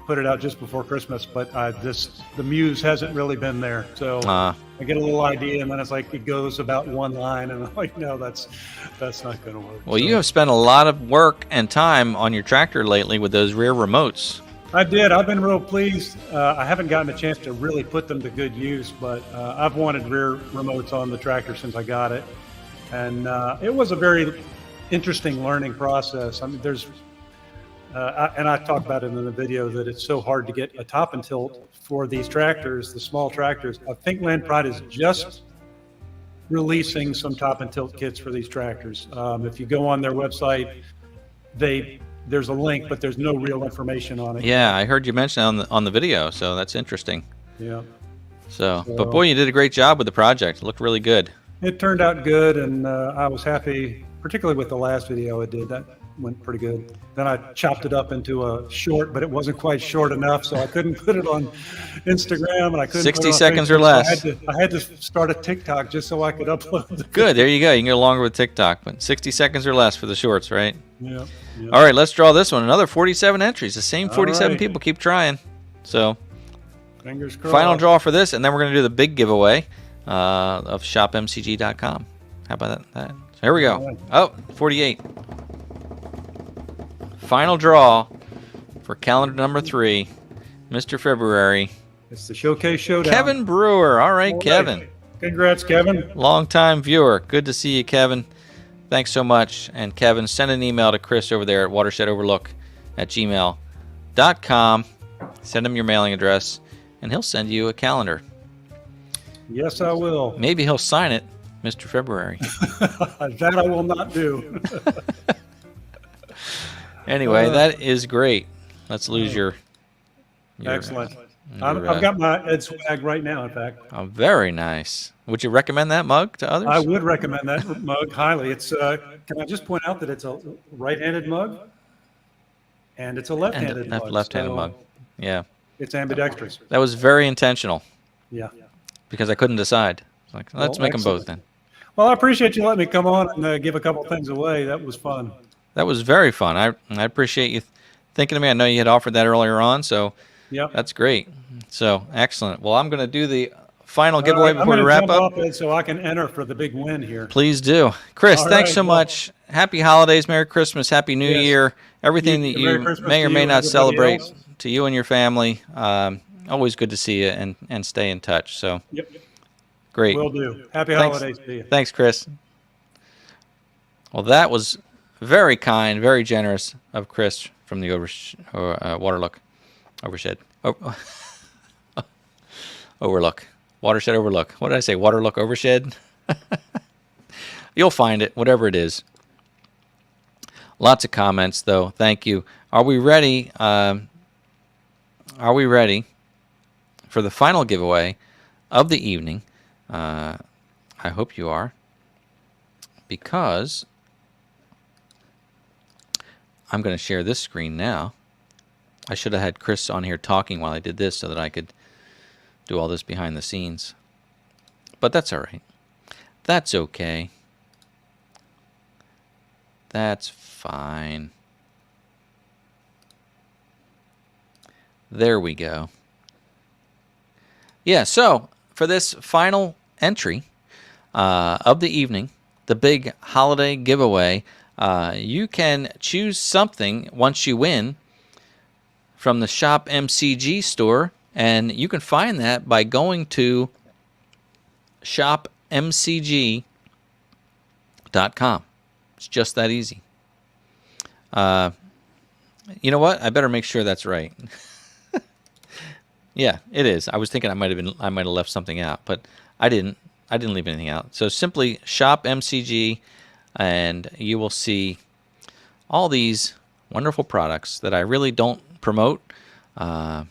put it out just before Christmas, but the muse hasn't really been there. So I get a little idea, and then it's like it goes about one line, and I'm like, no, that's not going to work. Well, you have spent a lot of work and time on your tractor lately with those rear remotes. I did. I've been real pleased. I haven't gotten a chance to really put them to good use, but I've wanted rear remotes on the tractor since I got it, and it was a very interesting learning process. I mean, and I talked about it in the video that it's so hard to get a top and tilt for these tractors, the small tractors. I think Land Pride is just releasing some top and tilt kits for these tractors. If you go on their website, there's a link, but there's no real information on it. Yeah, I heard you mention it on the video, so that's interesting. Yeah. So, but boy, you did a great job with the project. It looked really good. It turned out good, and I was happy, particularly with the last video I did. That went pretty good. Then I chopped it up into a short, but it wasn't quite short enough, so I couldn't put it on Instagram, and I couldn't 60 put it on seconds Facebook, or less. So I had to start a TikTok just so I could upload. Good, there you go. You can go longer with TikTok, but 60 seconds or less for the shorts, right? Yeah. All right, let's draw this one. Another 47 entries. The same 47 right. people keep trying. So, Fingers crossed. final draw for this, and then we're going to do the big giveaway of shopmcg.com. How about that? So here we go. Oh, 48. Final draw for calendar number 3, Mr. February. It's the Showcase Showdown. Kevin Brewer. All right, Kevin. Congrats, Kevin. Long-time viewer. Good to see you, Kevin. Thanks so much. And Kevin, send an email to Chris over there at watershedoverlook@gmail.com. Send him your mailing address, and he'll send you a calendar. Yes, I will. Maybe he'll sign it, Mr. February. That I will not do. Anyway, that is great. Let's lose your excellent. I've got my Ed swag right now, in fact. Oh, very nice. Would you recommend that mug to others? I would recommend that mug highly. It's can I just point out that it's a right-handed mug and it's a left-handed mug. Left-handed mug. Yeah. It's ambidextrous. That was very intentional. Yeah. Because I couldn't decide. Like, let's make them both then. Well, I appreciate you letting me come on and give a couple things away. That was fun. That was very fun. I appreciate you thinking of me. I know you had offered that earlier on, so that's great. So, excellent. Well, I'm going to do the final giveaway before we wrap up. So I can enter for the big win here. Please do. Chris, thanks so much. Happy holidays, Merry Christmas, Happy New Year. Everything that you may or may not celebrate to you and your family. Always good to see you and stay in touch. So, great. Will do. Happy holidays to you. Thanks, Chris. Well, that was very kind, very generous of Chris from the Watershed Overlook. Watershed Overlook. What did I say? Waterlook Overshed? You'll find it, whatever it is. Lots of comments, though. Thank you. Are we ready? Are we ready for the final giveaway of the evening? I hope you are, because I'm going to share this screen now. I should have had Chris on here talking while I did this so that I could do all this behind the scenes. But that's all right. That's okay. That's fine. There we go. Yeah, so for this final entry of the evening, the big holiday giveaway, you can choose something once you win from the Shop MCG store, and you can find that by going to shopmcg.com. It's just that easy. You know what? I better make sure that's right. Yeah, it is. I was thinking I might have left something out, but I didn't. I didn't leave anything out. So simply shop MCG, and you will see all these wonderful products that I really don't promote, but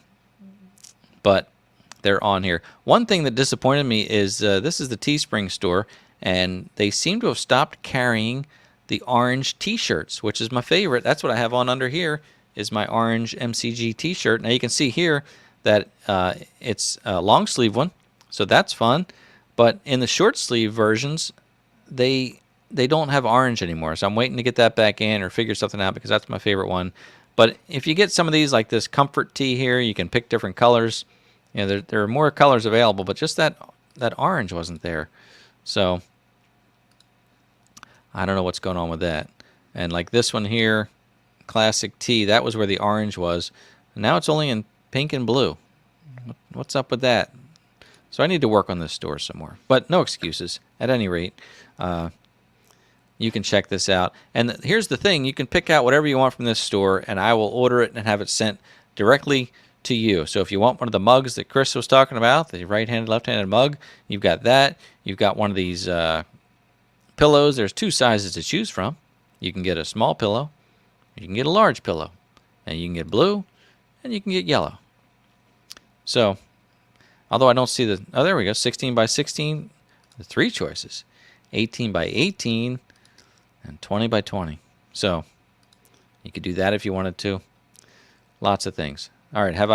they're on here. One thing that disappointed me is this is the Teespring store, and they seem to have stopped carrying the orange T-shirts, which is my favorite. That's what I have on under here, is my orange MCG T-shirt. Now you can see here that it's a long sleeve one, so that's fun. But in the short sleeve versions, they they don't have orange anymore, so I'm waiting to get that back in or figure something out because that's my favorite one. But if you get some of these, like this comfort tea here, you can pick different colors. You know, there are more colors available, but just that orange wasn't there. So I don't know what's going on with that. And like this one here, classic tea, that was where the orange was. Now it's only in pink and blue. What's up with that? So I need to work on this store some more. But no excuses. At any rate, you can check this out. And here's the thing. You can pick out whatever you want from this store, and I will order it and have it sent directly to you. So if you want one of the mugs that Chris was talking about, the right-handed, left-handed mug, you've got that. You've got one of these pillows. There's 2 sizes to choose from. You can get a small pillow. You can get a large pillow. And you can get blue, and you can get yellow. So, although I don't see the... Oh, there we go. 16 by 16. The 3 choices. 18 by 18. And 20 by 20. So, you could do that if you wanted to. Lots of things. All right, have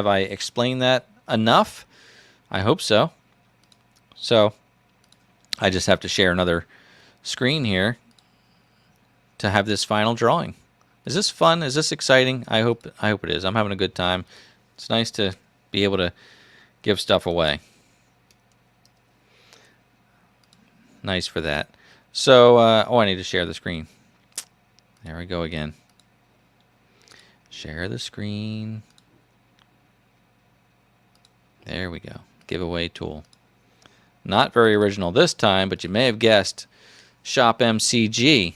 I explained that enough? I hope so. So, I just have to share another screen here to have this final drawing. Is this fun? Is this exciting? I hope it is. I'm having a good time. It's nice to be able to give stuff away. Nice for that. So, I need to share the screen. There we go again. Share the screen. There we go. Giveaway tool. Not very original this time, but you may have guessed. Shop MCG.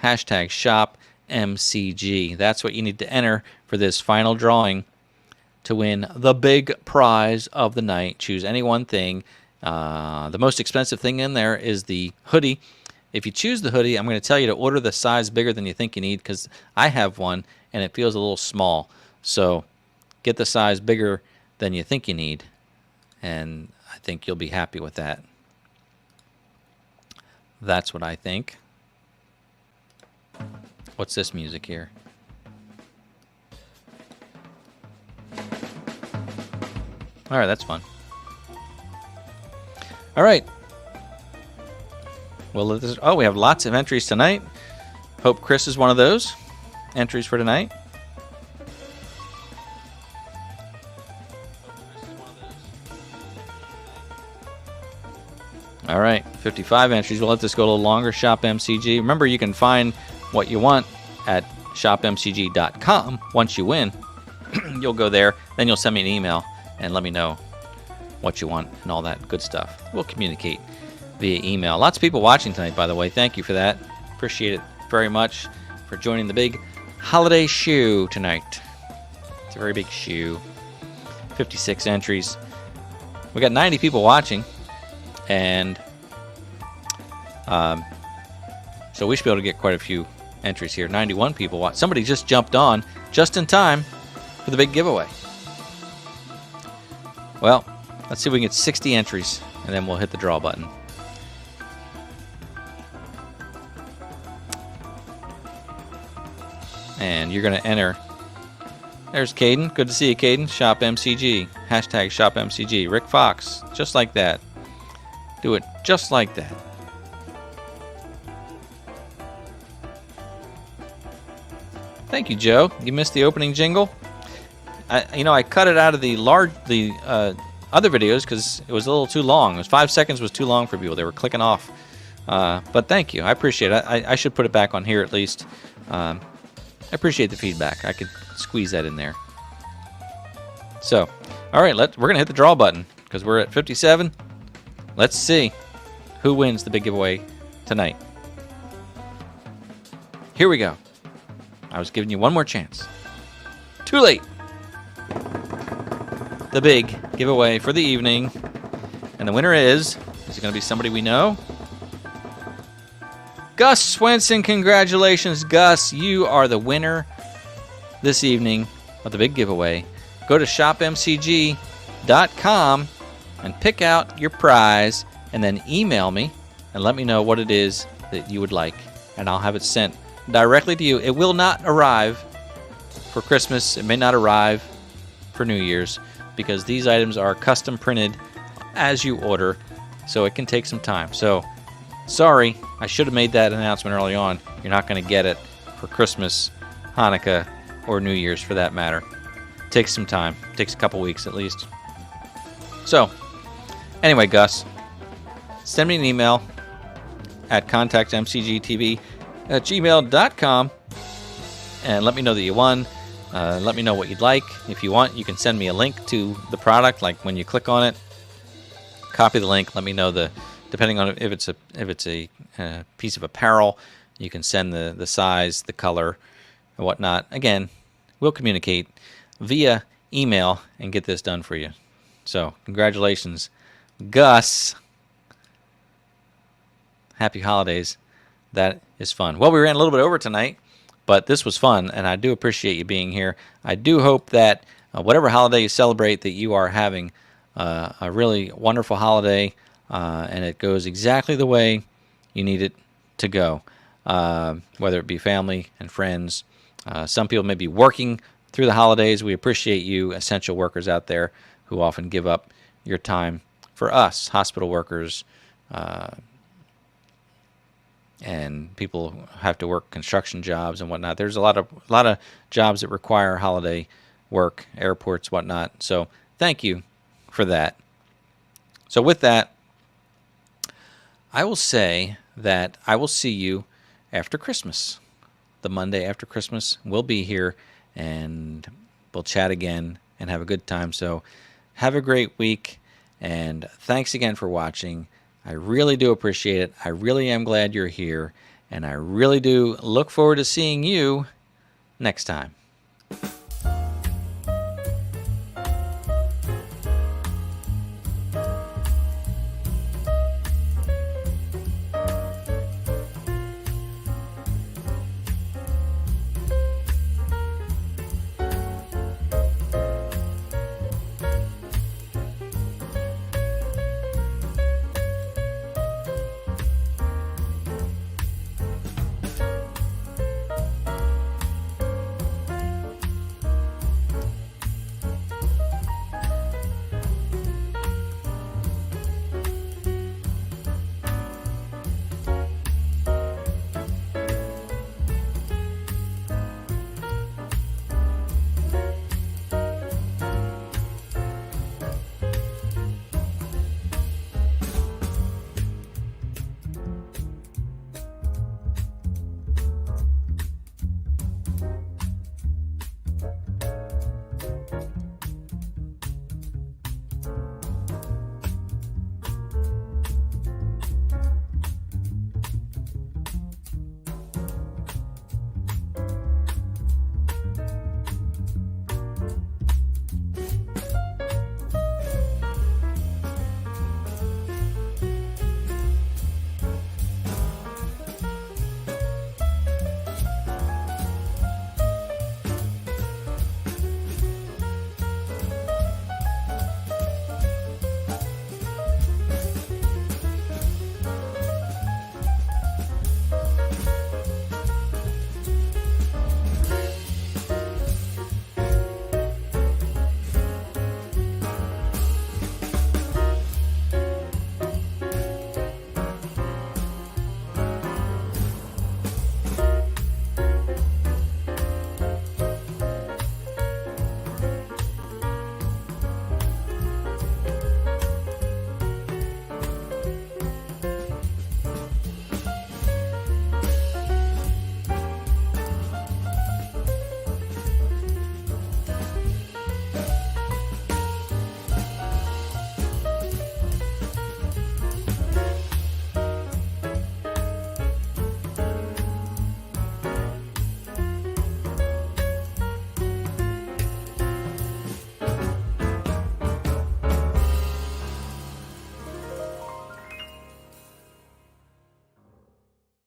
Hashtag Shop MCG. That's what you need to enter for this final drawing to win the big prize of the night. Choose any one thing. The most expensive thing in there is the hoodie. If you choose the hoodie, I'm going to tell you to order the size bigger than you think you need because I have one and it feels a little small. So get the size bigger than you think you need, and I think you'll be happy with that. That's what I think. What's this music here? All right, that's fun. All right. Well, we have lots of entries tonight. Hope Chris is one of those entries for tonight. All right, 55 entries. We'll let this go a little longer. Shop MCG. Remember, you can find what you want at shopmcg.com. Once you win, you'll go there. Then you'll send me an email and let me know what you want and all that good stuff. We'll communicate via email. Lots of people watching tonight, by the way. Thank you for that. Appreciate it very much for joining the big holiday show tonight. It's a very big show. 56 entries. We got 90 people watching, and so we should be able to get quite a few entries here. 91 people watch. Somebody just jumped on just in time for the big giveaway. Well, let's see if we can get 60 entries, and then we'll hit the draw button. And you're going to enter. There's Kaden. Good to see you, Kaden. Shop MCG. Hashtag Shop MCG. Rick Fox. Just like that. Do it just like that. Thank you, Joe. You missed the opening jingle. I cut it out of the other videos because it was a little too long. It was 5 seconds was too long for people. They were clicking off. But thank you. I appreciate it. I should put it back on here at least. I appreciate the feedback. I could squeeze that in there. So, all right, we're going to hit the draw button because we're at 57. Let's see who wins the big giveaway tonight. Here we go. I was giving you one more chance. Too late. The big giveaway for the evening. And the winner is it going to be somebody we know? Gus Swenson. Congratulations, Gus. You are the winner this evening of the big giveaway. Go to shopmcg.com and pick out your prize and then email me and let me know what it is that you would like, and I'll have it sent directly to you. It will not arrive for Christmas. It may not arrive for New Year's because these items are custom printed as you order, so it can take some time. So Sorry, I should have made that announcement early on. You're not going to get it for Christmas, Hanukkah, or New Year's for that matter. Takes some time. Takes a couple weeks at least. So, anyway, Gus, send me an email at contactmcgtv@gmail.com and let me know that you won. Let me know what you'd like. If you want, you can send me a link to the product. Like when you click on it, copy the link. Let me know depending on if it's a piece of apparel, you can send the size, the color, and whatnot. Again, we'll communicate via email and get this done for you. So, congratulations, Gus. Happy holidays. That is fun. Well, we ran a little bit over tonight, but this was fun, and I do appreciate you being here. I do hope that whatever holiday you celebrate, that you are having a really wonderful holiday, and it goes exactly the way you need it to go, whether it be family and friends. Some people may be working through the holidays. We appreciate you, essential workers out there, who often give up your time for us, hospital workers, and people who have to work construction jobs and whatnot. There's a lot of jobs that require holiday work, airports, whatnot. So thank you for that. So with that, I will say that I will see you after Christmas. The Monday after Christmas, we'll be here and we'll chat again and have a good time. So have a great week, and thanks again for watching. I really do appreciate it. I really am glad you're here, and I really do look forward to seeing you next time.